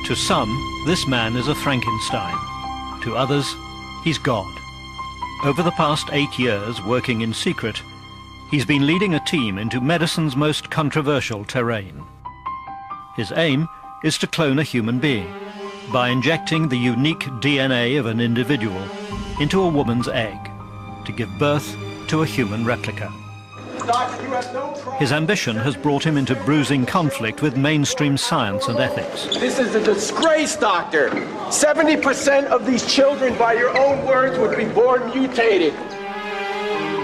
To some, this man is a Frankenstein. To others, he's God. Over the past 8 years, working in secret, he's been leading a team into medicine's most controversial terrain. His aim is to clone a human being by injecting the unique DNA of an individual into a woman's egg to give birth to a human replica. His ambition has brought him into bruising conflict with mainstream science and ethics. This is a disgrace, Doctor. 70% of these children, by your own words, would be born mutated.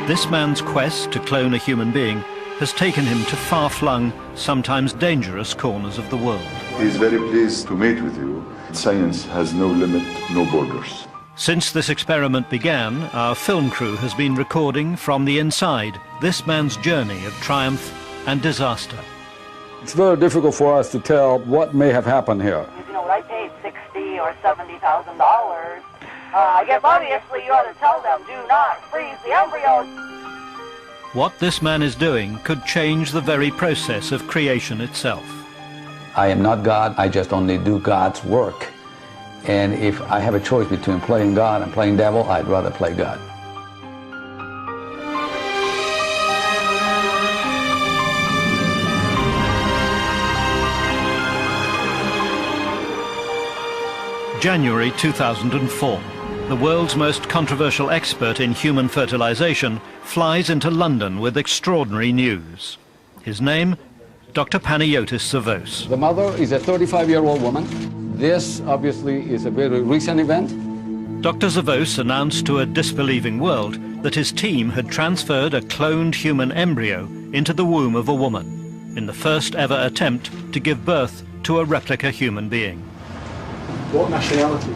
This man's quest to clone a human being has taken him to far-flung, sometimes dangerous corners of the world. He's very pleased to meet with you. Science has no limit, no borders. Since this experiment began, our film crew has been recording from the inside this man's journey of triumph and disaster. It's very difficult for us to tell what may have happened here. You know, when I paid $60,000 or $70,000, I guess obviously you ought to tell them, do not freeze the embryos. What this man is doing could change the very process of creation itself. I am not God, I just only do God's work. And if I have a choice between playing God and playing devil, I'd rather play God. January 2004. The world's most controversial expert in human fertilization flies into London with extraordinary news. His name, Dr. Panayotis Zavos. The mother is a 35-year-old woman. This, obviously, is a very recent event. Dr. Zavos announced to a disbelieving world that his team had transferred a cloned human embryo into the womb of a woman in the first ever attempt to give birth to a replica human being. What nationality?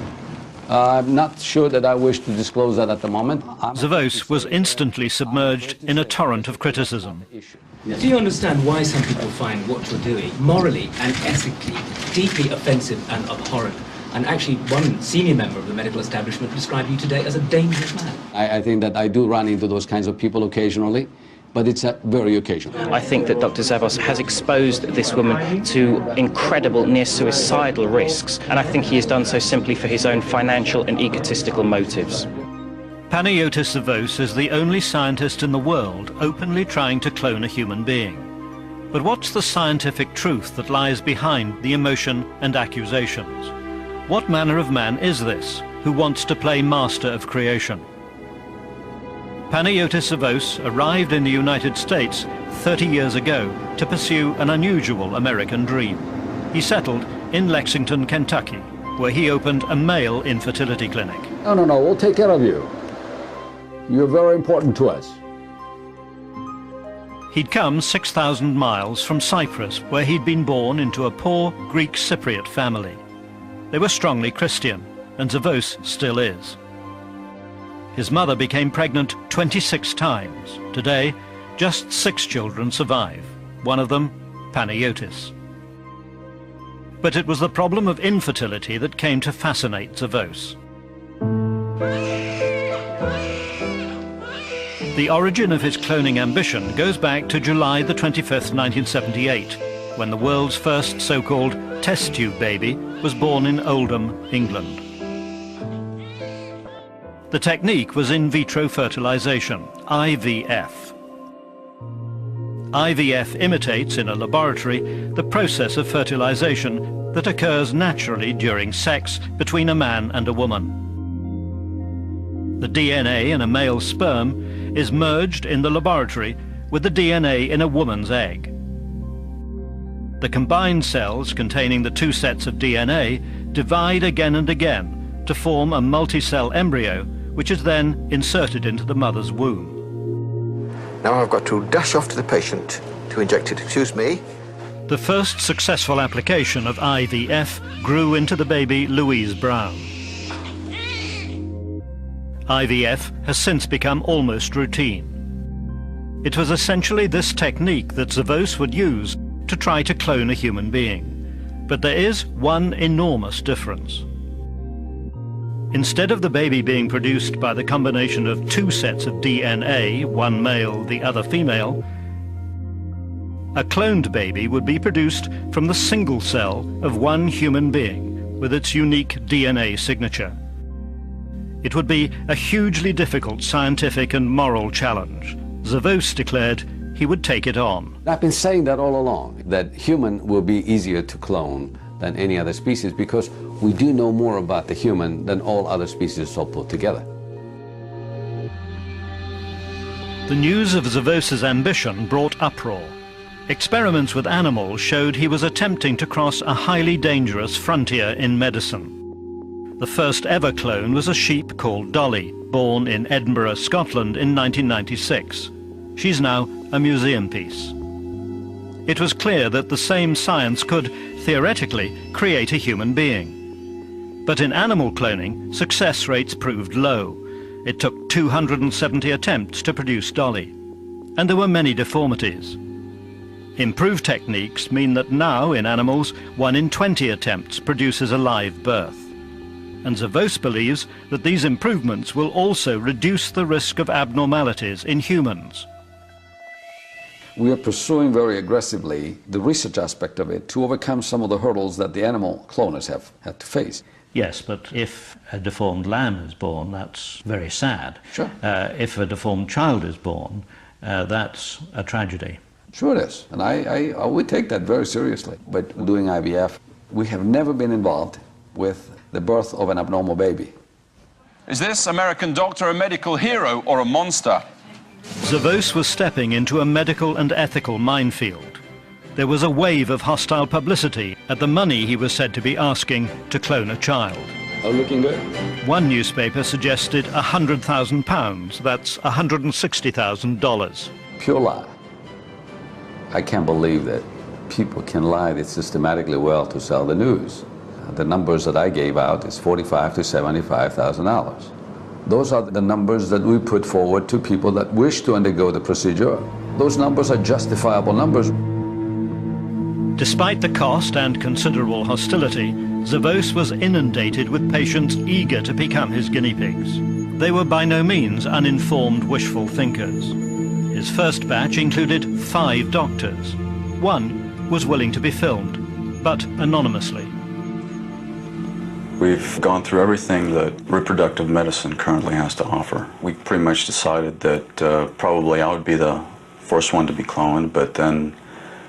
I'm not sure that I wish to disclose that at the moment. Zavos was instantly submerged in a torrent of criticism. Do you understand why some people find what you're doing morally and ethically deeply offensive and abhorrent? And actually, one senior member of the medical establishment described you today as a dangerous man. I think that I do run into those kinds of people occasionally, but it's very occasional. I think that Dr. Zavos has exposed this woman to incredible near-suicidal risks, and I think he has done so simply for his own financial and egotistical motives. Panayotis Zavos is the only scientist in the world openly trying to clone a human being. But what's the scientific truth that lies behind the emotion and accusations? What manner of man is this who wants to play master of creation? Panayotis Zavos arrived in the United States 30 years ago to pursue an unusual American dream. He settled in Lexington, Kentucky, where he opened a male infertility clinic. No, we'll take care of you. You're very important to us. He'd come 6,000 miles from Cyprus, where he'd been born into a poor Greek Cypriot family. They were strongly Christian, and Zavos still is. His mother became pregnant 26 times. Today, just 6 children survive, one of them Panayotis. But it was the problem of infertility that came to fascinate Zavos. The origin of his cloning ambition goes back to July the 25th, 1978, when the world's first so-called test tube baby was born in Oldham, England. The technique was in vitro fertilization, IVF. IVF imitates in a laboratory the process of fertilization that occurs naturally during sex between a man and a woman. The DNA in a male sperm is merged in the laboratory with the DNA in a woman's egg. The combined cells containing the 2 sets of DNA divide again and again to form a multicell embryo, which is then inserted into the mother's womb. Now I've got to dash off to the patient to inject it. Excuse me. The first successful application of IVF grew into the baby Louise Brown. IVF has since become almost routine. It was essentially this technique that Zavos would use to try to clone a human being. But there is one enormous difference. Instead of the baby being produced by the combination of 2 sets of DNA, one male, the other female, a cloned baby would be produced from the single cell of one human being, with its unique DNA signature. It would be a hugely difficult scientific and moral challenge. Zavos declared he would take it on. I've been saying that all along, that human will be easier to clone than any other species because we do know more about the human than all other species all put together. The news of Zavos's ambition brought uproar. Experiments with animals showed he was attempting to cross a highly dangerous frontier in medicine. The first ever clone was a sheep called Dolly, born in Edinburgh, Scotland in 1996. She's now a museum piece. It was clear that the same science could, theoretically, create a human being. But in animal cloning, success rates proved low. It took 270 attempts to produce Dolly. And there were many deformities. Improved techniques mean that now, in animals, 1 in 20 attempts produces a live birth. And Zavos believes that these improvements will also reduce the risk of abnormalities in humans. We are pursuing very aggressively the research aspect of it to overcome some of the hurdles that the animal cloners have had to face. Yes, but if a deformed lamb is born, that's very sad. Sure. If a deformed child is born, that's a tragedy. Sure it is, and I would take that very seriously. But doing IVF, we have never been involved with the birth of an abnormal baby. Is this American doctor a medical hero or a monster? Zavos was stepping into a medical and ethical minefield. There was a wave of hostile publicity at the money he was said to be asking to clone a child. Oh, looking good? One newspaper suggested £100,000, that's $160,000. Pure lie. I can't believe that people can lie this systematically well to sell the news. The numbers that I gave out is $45,000 to $75,000. Those are the numbers that we put forward to people that wish to undergo the procedure. Those numbers are justifiable numbers. Despite the cost and considerable hostility, Zavos was inundated with patients eager to become his guinea pigs. They were by no means uninformed, wishful thinkers. His first batch included 5 doctors. One was willing to be filmed, but anonymously. We've gone through everything that reproductive medicine currently has to offer. We pretty much decided that probably I would be the first one to be cloned, but then,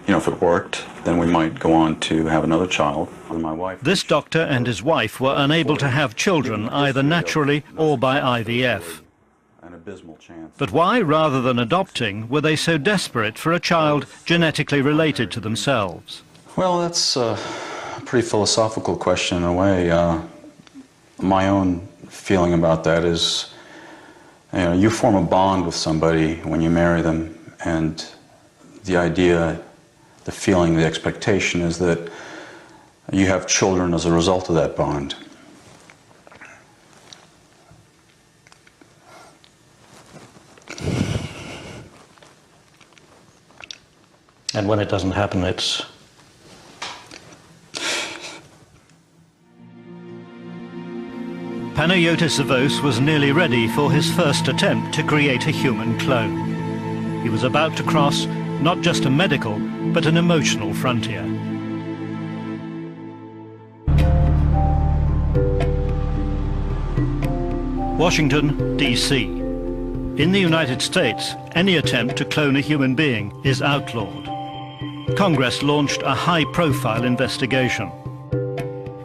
you know, if it worked, then we might go on to have another child. And my wife. This doctor and his wife were unable to have children either naturally or by IVF. An abysmal chance. But why, rather than adopting, were they so desperate for a child genetically related to themselves? Well, that's a pretty philosophical question in a way. My own feeling about that is, you know, you form a bond with somebody when you marry them, and the idea, the feeling, the expectation is that you have children as a result of that bond. And when it doesn't happen, it's... Panayotis Zavos was nearly ready for his first attempt to create a human clone. He was about to cross not just a medical, but an emotional frontier. Washington, D.C. In the United States, any attempt to clone a human being is outlawed. Congress launched a high-profile investigation.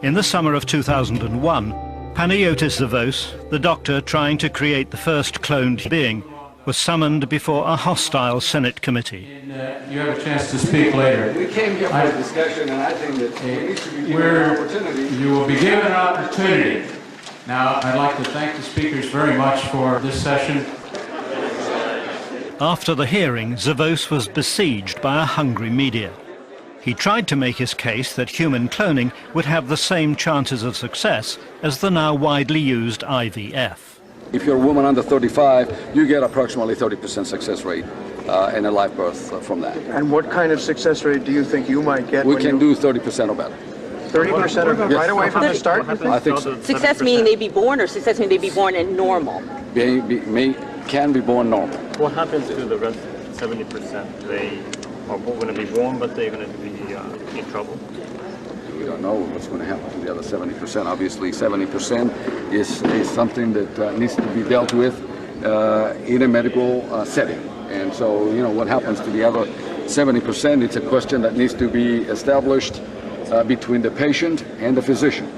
In the summer of 2001, Panayotis Zavos, the doctor trying to create the first cloned being, was summoned before a hostile Senate committee. You have a chance to speak later. We came here for a discussion, and I think that we need to be given an opportunity. You will be given an opportunity. Now, I'd like to thank the speakers very much for this session. After the hearing, Zavos was besieged by a hungry media. He tried to make his case that human cloning would have the same chances of success as the now widely used IVF. If you're a woman under 35, you get approximately 30% success rate in a live birth from that. And what kind of success rate do you think you might get? We can do 30% or better. 30% right away from the start? I think so. Success meaning they be born, or success meaning they be born in normal? Can be born normal. What happens to the rest 70%? They are going to be born, but they're going to be in trouble. We don't know what's going to happen to the other 70%. Obviously, 70% is something that needs to be dealt with in a medical setting. And so, you know, what happens to the other 70%, it's a question that needs to be established between the patient and the physician.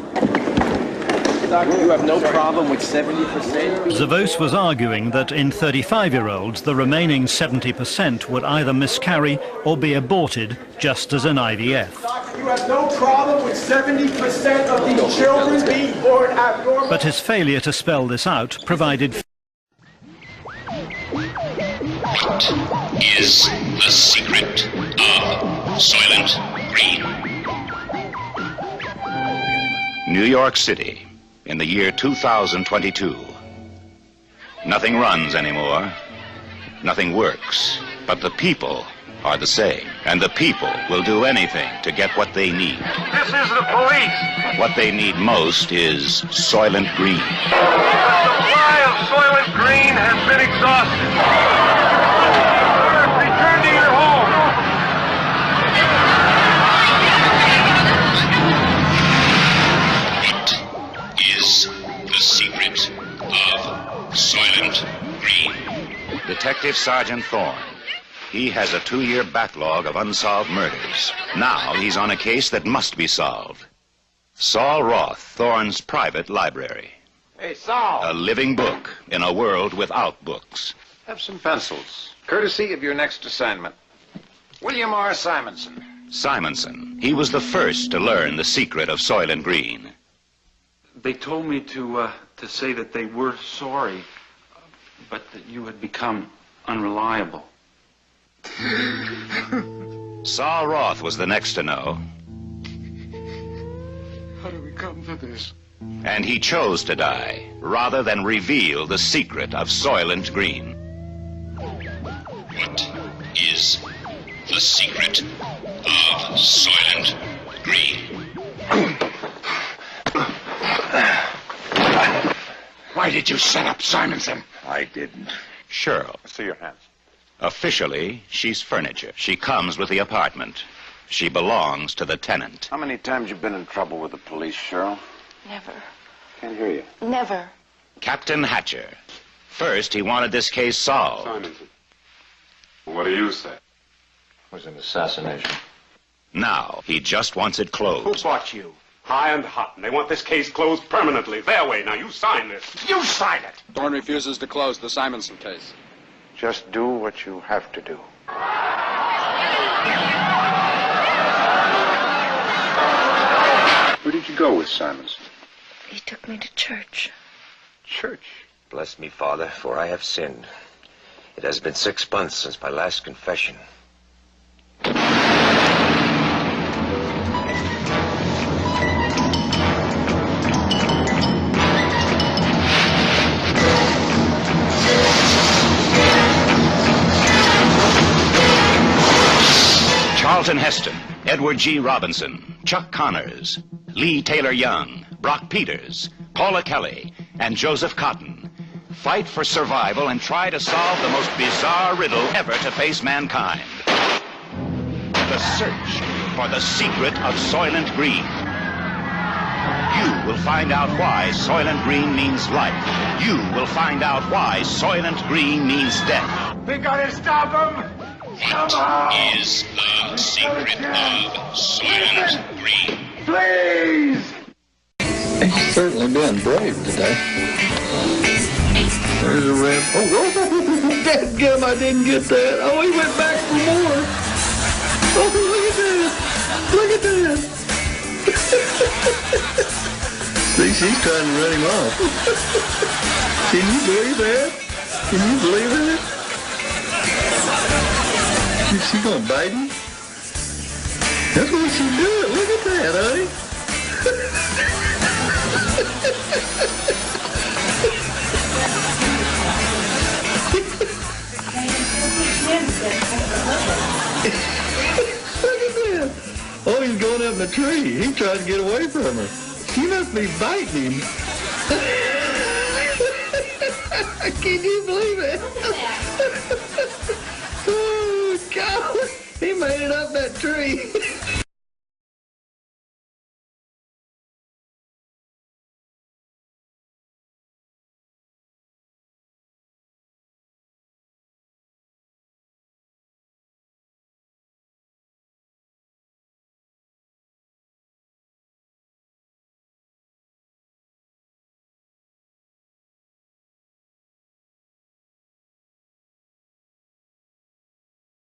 Doctor, you have no problem with 70%? Zavos was arguing that in 35-year-olds, the remaining 70% would either miscarry or be aborted, just as in IVF. Doctor, you have no problem with 70% of these children being born abnormal? But his failure to spell this out provided... What is the secret of Soylent Green? New York City, in the year 2022. Nothing runs anymore. Nothing works. But the people are the same. And the people will do anything to get what they need. This is the police. What they need most is Soylent Green. The supply of Soylent Green has been exhausted. Return to your home. What is the secret of Soylent Green? Detective Sergeant Thorne. He has a 2-year backlog of unsolved murders. Now he's on a case that must be solved. Saul Roth, Thorne's private library. Hey, Saul. A living book in a world without books. Have some pencils, courtesy of your next assignment. William R. Simonson. Simonson. He was the first to learn the secret of Soylent Green. They told me to say that they were sorry, but that you had become unreliable. Saul Roth was the next to know. How do we come to this? And he chose to die, rather than reveal the secret of Soylent Green. What is the secret of Soylent Green? Why did you set up Simonson? I didn't. Cheryl. See your hands. Officially, she's furniture. She comes with the apartment. She belongs to the tenant. How many times you been in trouble with the police, Cheryl? Never. Can't hear you. Never. Captain Hatcher. First, he wanted this case solved. Simonson. What do you say? It was an assassination. Now, he just wants it closed. Who bought you? High and hot. And they want this case closed permanently. Their way. Now, you sign this. You sign it! Thorne refuses to close the Simonson case. Just do what you have to do. Where did you go with Simonson? He took me to church. Church? Bless me, Father, for I have sinned. It has been 6 months since my last confession. Charlton Heston, Edward G. Robinson, Chuck Connors, Lee Taylor Young, Brock Peters, Paula Kelly, and Joseph Cotton fight for survival and try to solve the most bizarre riddle ever to face mankind. The search for the secret of Soylent Green. You will find out why Soylent Green means life. You will find out why Soylent Green means death. We gotta stop him! What is the secret of Soylent Green? Please! He's certainly been brave today. There's a red. Oh, dadgum, I didn't get that. Oh, he went back for more. Oh, look at that. Look at that. See, she's trying to run him off. Can you believe that? Can you believe that? Is she gonna bite him? That's what she's doing. Look at that, honey. Look at that. Oh, he's going up in the tree. He's trying to get away from her. She must be biting him. Can you believe it? Oh, God. He made it up that tree.